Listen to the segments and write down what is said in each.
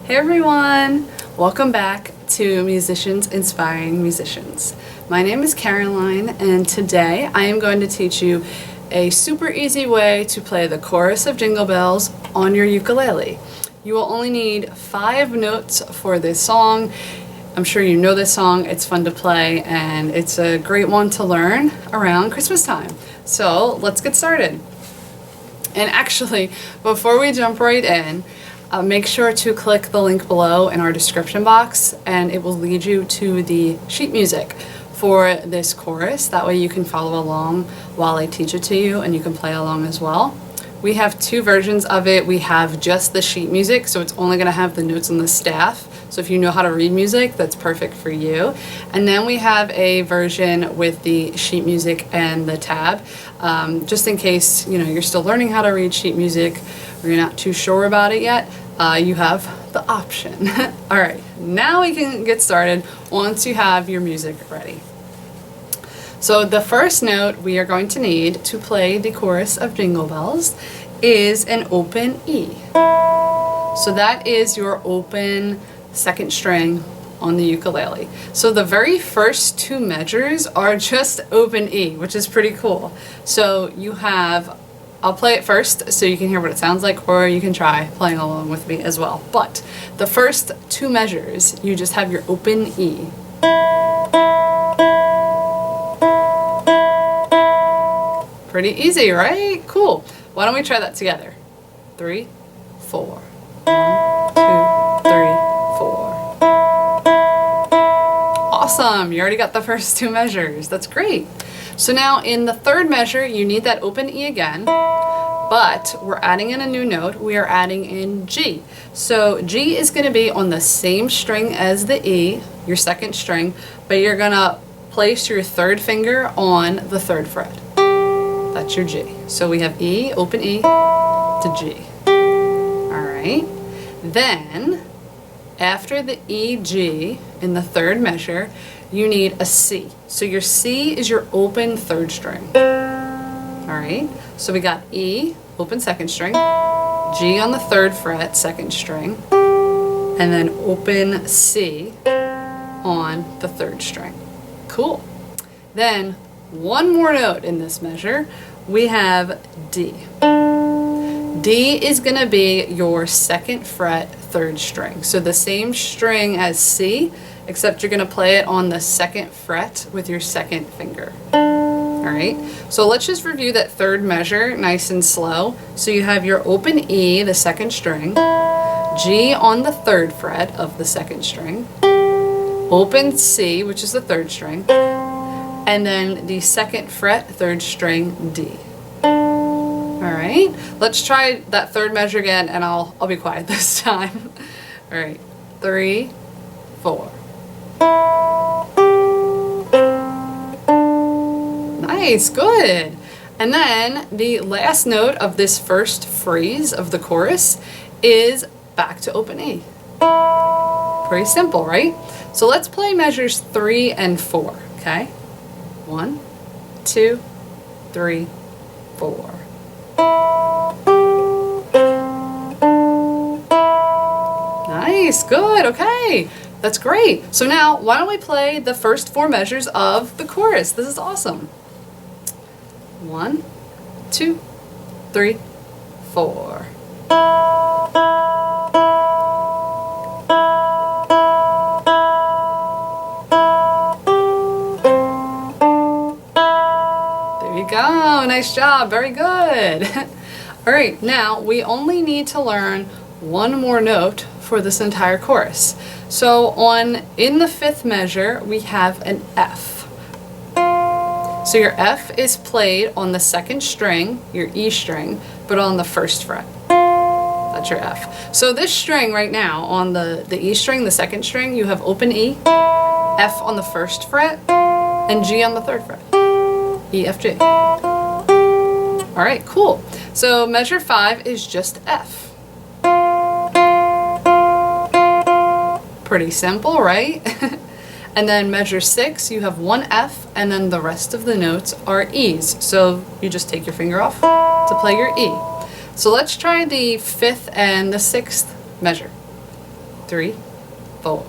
Hey everyone! Welcome back to Musicians Inspiring Musicians. My name is Caroline, and today I am going to teach you a super easy way to play the chorus of Jingle Bells on your ukulele. You will only need 5 notes for this song. I'm sure you know this song, it's fun to play, and it's a great one to learn around Christmas time. So let's get started. And actually, before we jump right in, make sure to click the link below in our description box and it will lead you to the sheet music for this chorus. That way you can follow along while I teach it to you and you can play along as well. We have 2 versions of it. We have just the sheet music, so it's only going to have the notes on the staff. So if you know how to read music, that's perfect for you. And then we have a version with the sheet music and the tab, just in case you're still learning how to read sheet music or you're not too sure about it yet. You have the option. All right, now we can get started once you have your music ready. So the first note we are going to need to play the chorus of Jingle Bells is an open E. So that is your open 2nd string on the ukulele. So the very first 2 measures are just open E, which is pretty cool. So you have, I'll play it first so you can hear what it sounds like, or you can try playing along with me as well. But the first 2 measures, you just have your open E. Pretty easy, right? Cool. Why don't we try that together? 3, 4. 1, 2, 3, 4. Awesome. You already got the first 2 measures. That's great. So now in the 3rd measure, you need that open E again, but we're adding in a new note. We are adding in G. So G is going to be on the same string as the E, your 2nd string, but you're going to place your 3rd finger on the 3rd fret. That's your G. So we have E, open E, to G. All right. Then, after the E, G in the 3rd measure, you need a C. So your C is your open 3rd string. All right. So we got E, open 2nd string, G on the 3rd fret, 2nd string, and then open C on the 3rd string. Cool. Then one more note in this measure, we have D. D is going to be your 2nd fret, 3rd string. So the same string as C, except you're going to play it on the 2nd fret with your 2nd finger. All right, so let's just review that 3rd measure nice and slow. So you have your open E, the 2nd string, G on the 3rd fret of the 2nd string, open C, which is the 3rd string, and then the 2nd fret, 3rd string, D. All right, let's try that 3rd measure again, and I'll be quiet this time. All right, 3, 4. Nice, good. And then the last note of this first phrase of the chorus is back to open E. Pretty simple, right? So let's play measures 3 and 4, okay? 1, 2, 3, 4. Nice, good, okay. That's great. So now, why don't we play the first 4 measures of the chorus? This is awesome. 1, 2, 3, 4. There you go. Nice job. Very good. All right. Now we only need to learn one more note for this entire chorus. So in the 5th measure, we have an F. So your F is played on the 2nd string, your E string, but on the 1st fret. That's your F. So this string right now, on the E string, the 2nd string, you have open E, F on the 1st fret, and G on the 3rd fret. E, F, G. All right, cool. So measure 5 is just F. Pretty simple, right? And then measure 6, you have 1 F, and then the rest of the notes are E's. So you just take your finger off to play your E. So let's try the 5th and the 6th measure. 3, 4.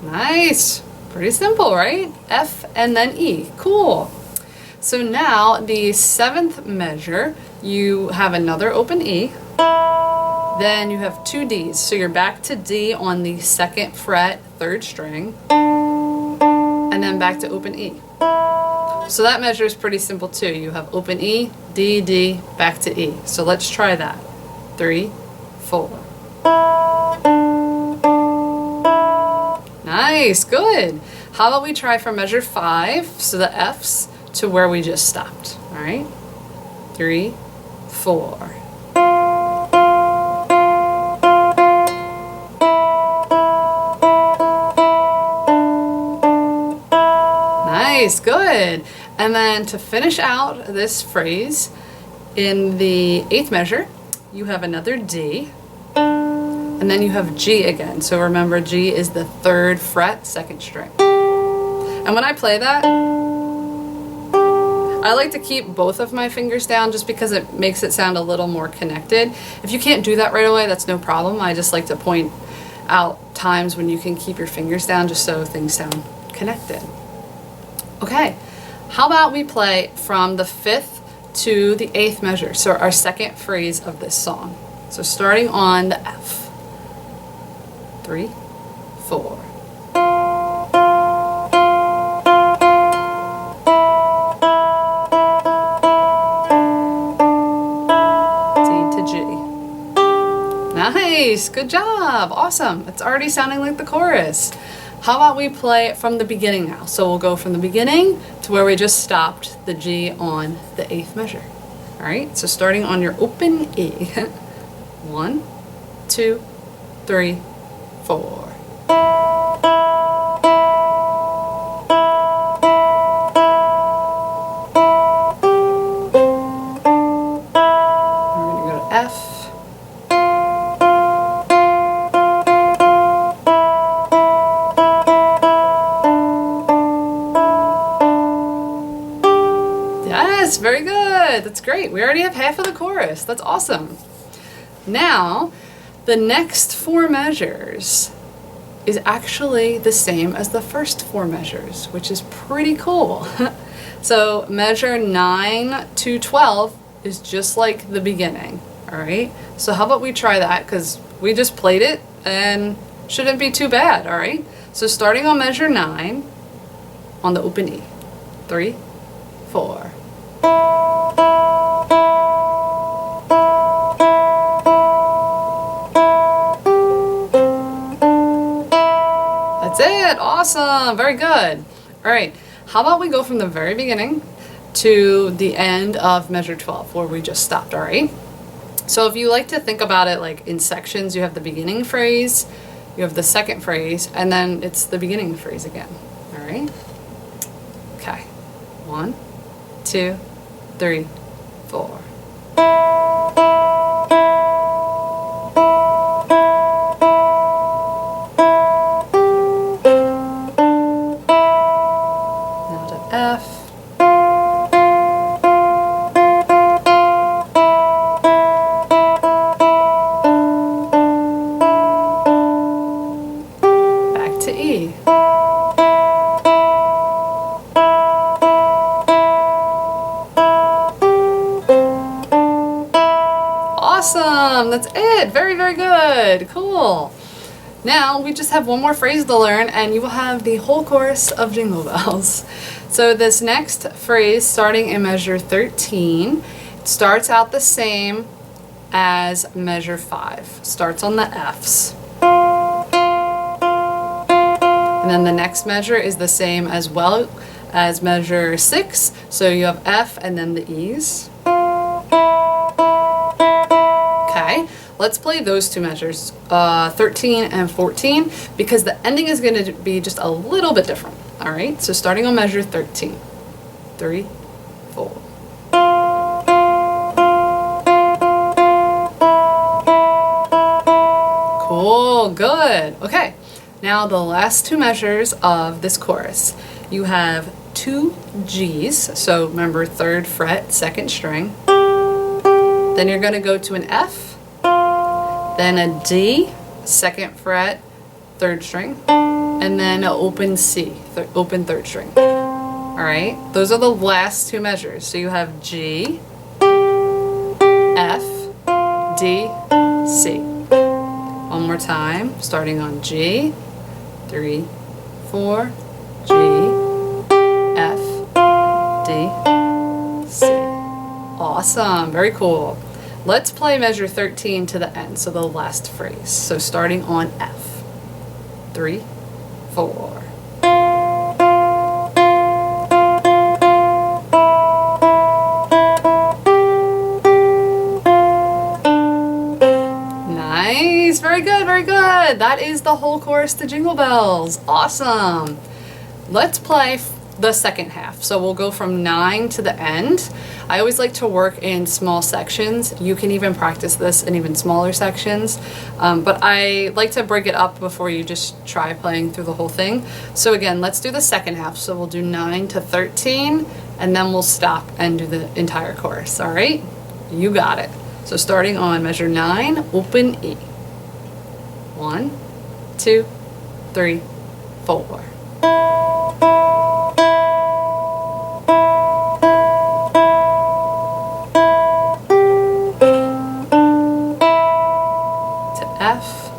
Nice. Pretty simple, right? F and then E. Cool. So now the 7th measure, you have another open E. Then you have 2 Ds. So you're back to D on the 2nd fret, 3rd string. And then back to open E. So that measure is pretty simple too. You have open E, D, D, back to E. So let's try that. 3, 4. Nice, good. How about we try from measure 5, so the Fs, to where we just stopped. All right? 3, 4. Nice, good. And then to finish out this phrase, in the 8th measure, you have another D, and then you have G again. So remember, G is the 3rd fret, 2nd string. And when I play that, I like to keep both of my fingers down just because it makes it sound a little more connected. If you can't do that right away, that's no problem. I just like to point out times when you can keep your fingers down just so things sound connected. Okay, how about we play from the 5th to the 8th measure, so our 2nd phrase of this song. So starting on the F. 3, 4. D to G. Nice, good job, awesome. It's already sounding like the chorus. How about we play it from the beginning now? So we'll go from the beginning to where we just stopped, the G on the 8th measure. All right, so starting on your open E. 1, 2, 3, 4. We're gonna go to F. Yes, very good. That's great. We already have half of the chorus. That's awesome. Now, the next 4 measures is actually the same as the first 4 measures, which is pretty cool. So measure 9 to 12 is just like the beginning, all right? So how about we try that, because we just played it and shouldn't be too bad, all right? So starting on measure 9 on the open E. 3, 4. That's it. Awesome. Very good. All right. How about we go from the very beginning to the end of measure 12 where we just stopped, all right? So if you like to think about it like in sections, you have the beginning phrase, you have the 2nd phrase, and then it's the beginning phrase again, all right? Okay. 1, 2, 3, 4. Now to F. Back to E. Awesome, that's it. Very, very good. Cool. Now we just have one more phrase to learn and you will have the whole chorus of Jingle Bells. So this next phrase, starting in measure 13, starts out the same as measure 5. Starts on the Fs. And then the next measure is the same as well as measure 6. So you have F and then the E's. Okay, let's play those 2 measures, 13 and 14, because the ending is going to be just a little bit different. All right, so starting on measure 13. 3, 4. Cool, good. Okay, now the last 2 measures of this chorus. You have 2 G's, so remember 3rd fret, 2nd string. Then you're going to go to an F, then a D, 2nd fret, 3rd string, and then an open C, open 3rd string. All right, those are the last two measures. So you have G, F, D, C. One more time, starting on G, 3, 4, G, F, D, C. Awesome, very cool. Let's play measure 13 to the end, so the last phrase. So starting on F, 3, 4. Nice, very good, very good. That is the whole chorus to Jingle Bells. Awesome. Let's play the second half. So we'll go from 9 to the end. I always like to work in small sections. You can even practice this in even smaller sections, but I like to break it up before you just try playing through the whole thing. So again, let's do the second half. So we'll do 9 to 13, and then we'll stop and do the entire chorus. All right? You got it. So starting on measure 9, open E. 1, 2, 3, 4. F.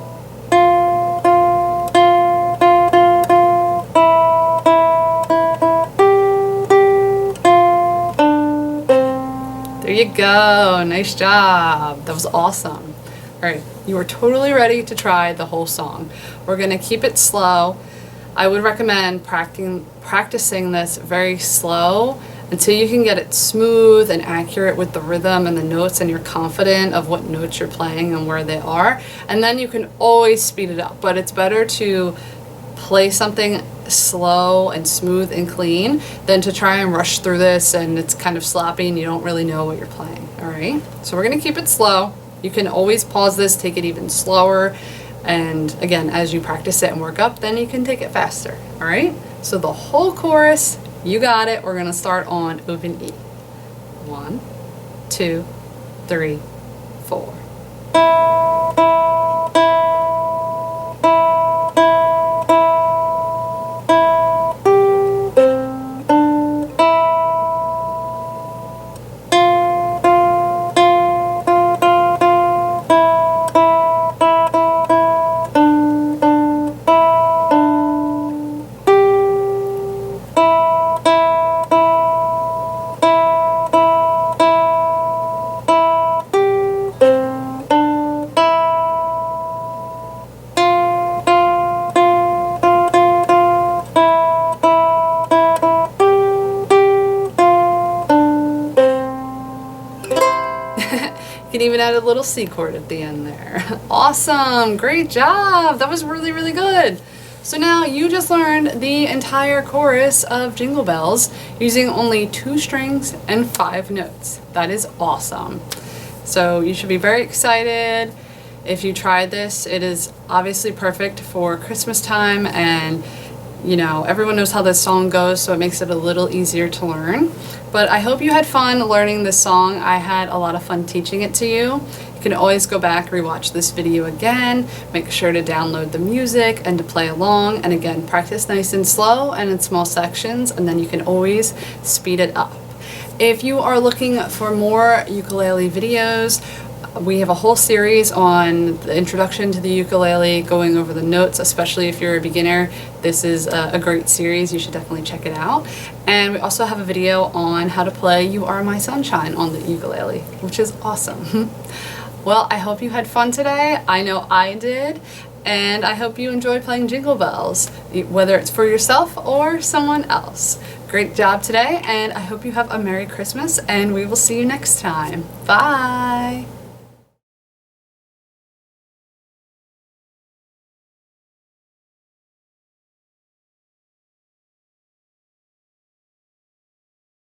There you go. Nice job. That was awesome. All right, you are totally ready to try the whole song. We're going to keep it slow. I would recommend practicing this very slow until you can get it smooth and accurate with the rhythm and the notes, and you're confident of what notes you're playing and where they are. And then you can always speed it up, but it's better to play something slow and smooth and clean than to try and rush through this and it's kind of sloppy and you don't really know what you're playing. All right, so we're going to keep it slow. You can always pause this, take it even slower, and again, as you practice it and work up, then you can take it faster. All right, so the whole chorus, you got it. We're going to start on open E. 1, 2, 3, 4. You can even add a little C chord at the end there. Awesome, great job. That was really, really good. So now you just learned the entire chorus of Jingle Bells using only 2 strings and 5 notes. That is awesome. So you should be very excited if you tried this. It is obviously perfect for Christmas time, and you know, everyone knows how this song goes, so it makes it a little easier to learn. But I hope you had fun learning this song. I had a lot of fun teaching it to you. You can always go back, rewatch this video again, make sure to download the music and to play along, and again, practice nice and slow and in small sections, and then you can always speed it up. If you are looking for more ukulele videos, we have a whole series on the introduction to the ukulele, going over the notes, especially if you're a beginner. This is a great series. You should definitely check it out. And we also have a video on how to play You Are My Sunshine on the ukulele, which is awesome. Well, I hope you had fun today. I know I did. And I hope you enjoyed playing Jingle Bells, whether it's for yourself or someone else. Great job today, and I hope you have a Merry Christmas, and we will see you next time. Bye!